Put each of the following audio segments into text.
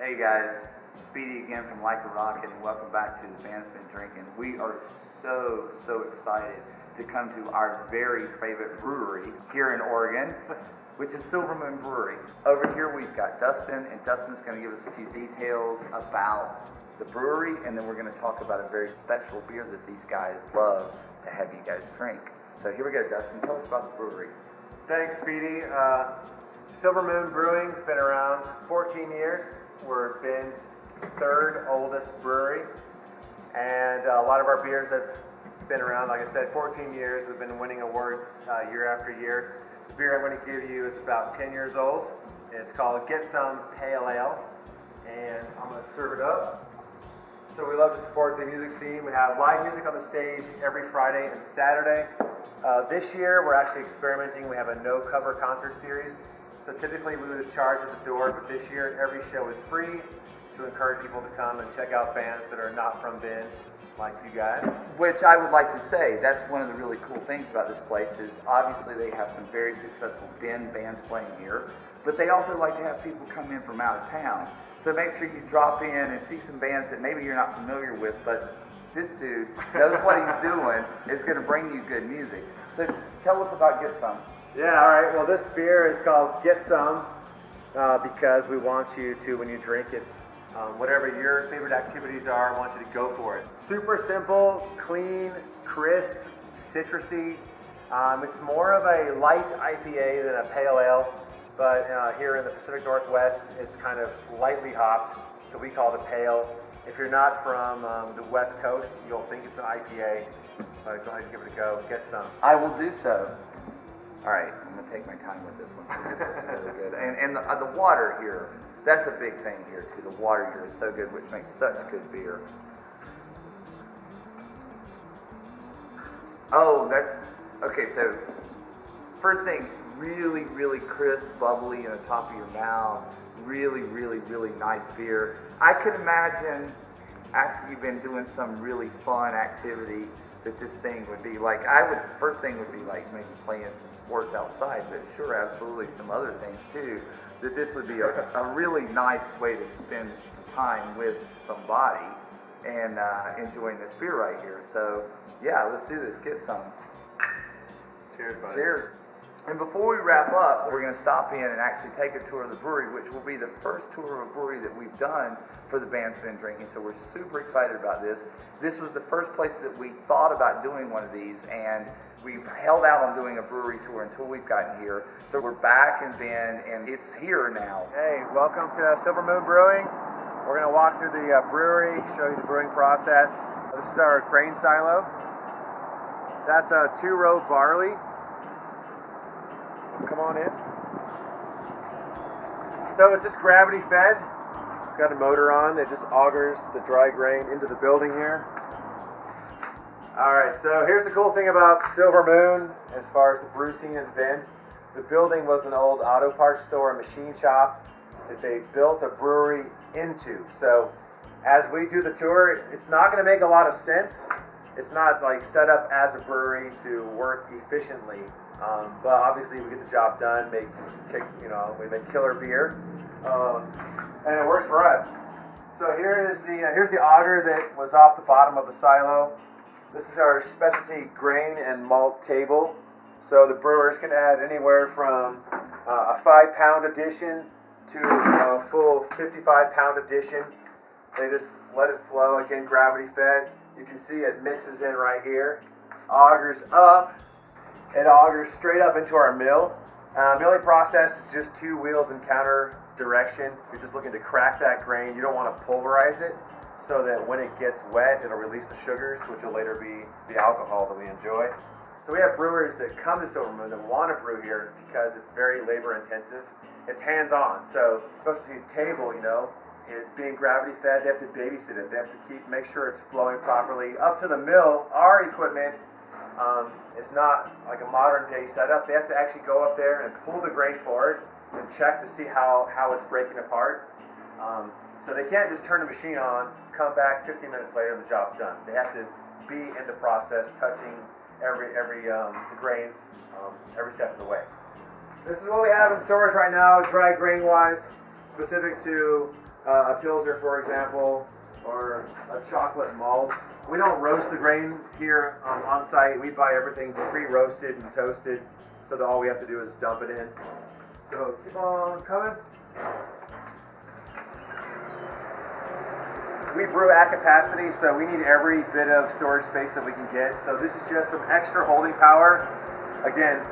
Hey guys, Speedy again from Like a Rocket, and welcome back to the Band's Been Drinking. We are so excited to come to our very favorite brewery here in Oregon, which is Silver Moon Brewery. Over here we've got Dustin, and Dustin's going to give us a few details about the brewery, and then we're going to talk about a very special beer that these guys love to have you guys drink. So here we go, Dustin. Tell us about the brewery. Thanks, Speedy. Silver Moon Brewing's been around 14 years. We're Ben's third oldest brewery, and a lot of our beers have been around, like I said, 14 years. We've been winning awards year after year. The beer I'm going to give you is about 10 years old. It's called Get Some Pale Ale, and I'm going to serve it up. So we love to support the music scene. We have live music on the stage every Friday and Saturday. This year we're actually experimenting. We have a no-cover concert series. So typically we would charge at the door, but this year every show is free to encourage people to come and check out bands that are not from Bend, like you guys. Which I would like to say, that's one of the really cool things about this place is obviously they have some very successful Bend bands playing here, but they also like to have people come in from out of town. So make sure you drop in and see some bands that maybe you're not familiar with, but this dude knows what he's doing, is going to bring you good music. So tell us about Get Some. Yeah, all right. Well, this beer is called Get Some because we want you to, when you drink it, whatever your favorite activities are, I want you to go for it. Super simple, clean, crisp, citrusy. It's more of a light IPA than a pale ale, but here in the Pacific Northwest, it's kind of lightly hopped, so we call it a pale. If you're not from the West Coast, you'll think it's an IPA, but go ahead and give it a go. Get some. I will do so. All right, I'm going to take my time with this one because this looks really good. And the water here, that's a big thing here too. The water here is so good, which makes such good beer. Oh, that's, okay, so first thing, really crisp, bubbly in the top of your mouth. Really nice beer. I could imagine after you've been doing some really fun activity that this thing would be like, first thing would be like maybe playing some sports outside, but sure, absolutely some other things too, that this would be a really nice way to spend some time with somebody and enjoying this beer right here. So yeah, let's do this. Get some. Cheers, buddy. Cheers. And before we wrap up, we're going to stop in and actually take a tour of the brewery, which will be the first tour of a brewery that we've done for the Band's Been Drinking. So we're super excited about this. This was the first place that we thought about doing one of these, and we've held out on doing a brewery tour until we've gotten here. So we're back in Bend, and it's here now. Hey, welcome to Silver Moon Brewing. We're going to walk through the brewery, show you the brewing process. This is our grain silo. That's a 2-row barley. Come on in. So it's just gravity fed. It's got a motor on that just augers the dry grain into the building here. Alright, so here's the cool thing about Silver Moon as far as the brew scene in Bend. The building was an old auto parts store and machine shop that they built a brewery into. So as we do the tour, it's not going to make a lot of sense. It's not like set up as a brewery to work efficiently. But obviously we get the job done, we make killer beer, and it works for us. So here's the auger that was off the bottom of the silo. This is our specialty grain and malt table. So the brewers can add anywhere from a 5-pound addition to a full 55-pound addition. They just let it flow, again gravity fed. You can see it mixes in right here, augers up. It augers straight up into our mill. Milling process is just 2 wheels in counter direction. You're just looking to crack that grain. You don't want to pulverize it so that when it gets wet, it'll release the sugars, which will later be the alcohol that we enjoy. So we have brewers that come to Silver Moon that want to brew here because it's very labor intensive. It's hands-on. So especially table, it being gravity fed, they have to babysit it. They have to make sure it's flowing properly. Up to the mill, our equipment it's not like a modern day setup. They have to actually go up there and pull the grain forward and check to see how it's breaking apart. So they can't just turn the machine on, come back 15 minutes later, and the job's done. They have to be in the process, touching the grains every step of the way. This is what we have in storage right now, dry grain wise, specific to a Pilsner, for example, or a chocolate malt. We don't roast the grain here on site. We buy everything pre-roasted and toasted, so that all we have to do is dump it in. So keep on coming. We brew at capacity, so we need every bit of storage space that we can get. So this is just some extra holding power. Again,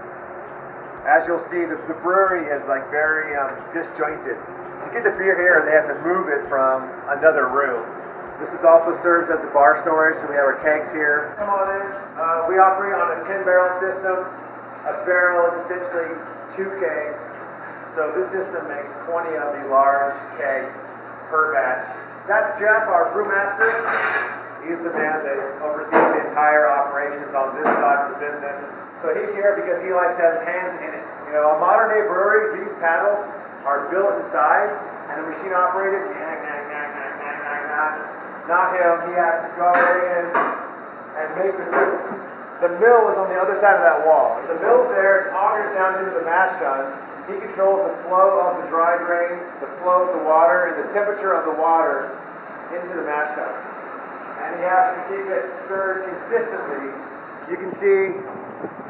as you'll see, the brewery is like very disjointed. To get the beer here, they have to move it from another room. This also serves as the bar storage, so we have our kegs here. Come on in. We operate on a 10-barrel system. A barrel is essentially 2 kegs. So this system makes 20 of the large kegs per batch. That's Jeff, our brewmaster. He's the man that oversees the entire operations on this side of the business. So he's here because he likes to have his hands in it. You know, a modern day brewery, these paddles are built inside and the machine operated. Not him, he has to go in and make the soup. The mill is on the other side of that wall. The mill's there, it augers down into the mash tun. He controls the flow of the dry grain, the flow of the water, and the temperature of the water into the mash tun. And he has to keep it stirred consistently. You can see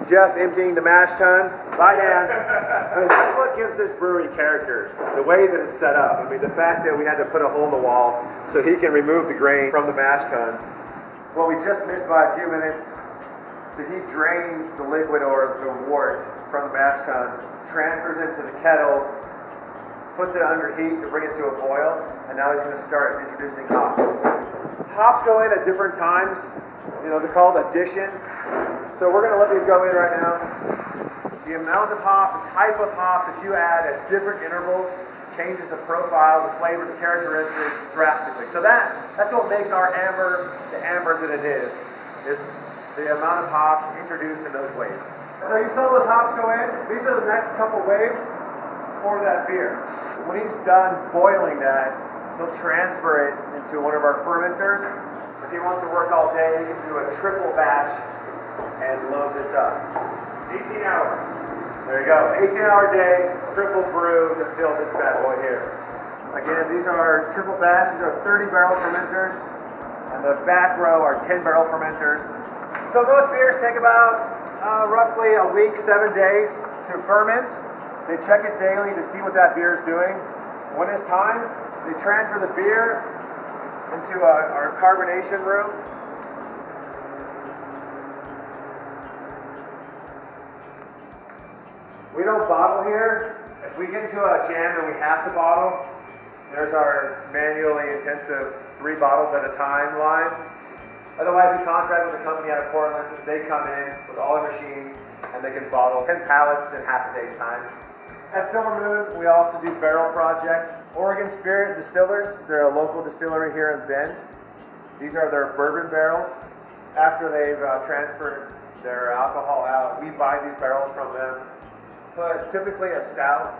Jeff emptying the mash tun by hand. I mean, that's what gives this brewery character, the way that it's set up. I mean, the fact that we had to put a hole in the wall so he can remove the grain from the mash tun. Well, we just missed by a few minutes. So he drains the liquid or the wort from the mash tun, transfers it to the kettle, puts it under heat to bring it to a boil, and now he's going to start introducing hops. Hops go in at different times. You know, they're called additions. So we're going to let these go in right now. The amount of hop, the type of hop that you add at different intervals changes the profile, the flavor, the characteristics drastically. So that's what makes our amber the amber that it is the amount of hops introduced in those waves. So you saw those hops go in. These are the next couple waves for that beer. When he's done boiling that, he'll transfer it into one of our fermenters. If he wants to work all day, he can do a triple batch and load this up. 18 hours. There you go. 18-hour day, triple brew to fill this bad boy here. Again, these are triple batch. These are 30-barrel fermenters. And the back row are 10-barrel fermenters. So most beers take about roughly a week, 7 days to ferment. They check it daily to see what that beer is doing. When it's time, they transfer the beer into our carbonation room. We don't bottle here. If we get into a jam and we have to bottle, there's our manually intensive 3 bottles at a time line. Otherwise, we contract with a company out of Portland. They come in with all their machines and they can bottle 10 pallets in half a day's time. At Silver Moon, we also do barrel projects. Oregon Spirit Distillers, they're a local distillery here in Bend. These are their bourbon barrels. After they've transferred their alcohol out, we buy these barrels from them. Put typically a stout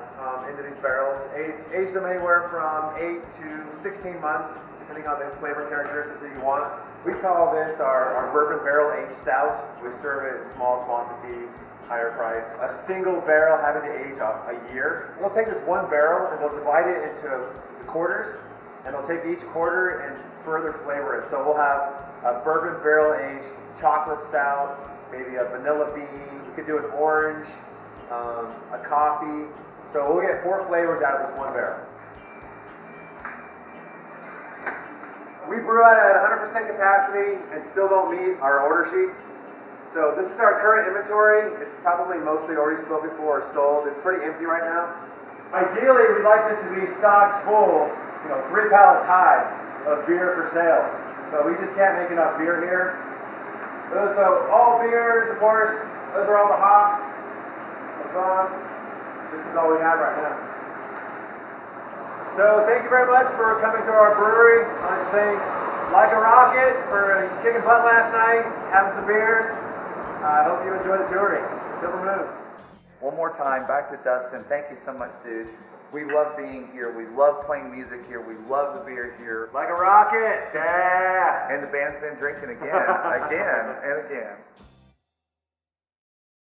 into these barrels. Age them anywhere from 8 to 16 months, depending on the flavor characteristics that you want. We call this our bourbon barrel aged stout. We serve it in small quantities, higher price. A single barrel having to age a year. They'll take this one barrel and they'll divide it into quarters, and they'll take each quarter and further flavor it. So we'll have a bourbon barrel aged chocolate stout, maybe a vanilla bean. You could do an orange, a coffee. So we'll get 4 flavors out of this one barrel. We brew out at 100% capacity and still don't meet our order sheets. So this is our current inventory. It's probably mostly already spoken for or sold. It's pretty empty right now. Ideally, we'd like this to be stocked full, 3 pallets high of beer for sale. But we just can't make enough beer here. So all beers, of course, those are all the hops. This is all we have right now. So thank you very much for coming to our brewery. I'd like to thank Like a Rocket for kicking butt last night, having some beers. I hope you enjoy the touring. Silver Moon. One more time, back to Dustin. Thank you so much, dude. We love being here. We love playing music here. We love the beer here. Like a rocket. Yeah. And the band's been drinking again, again, and again.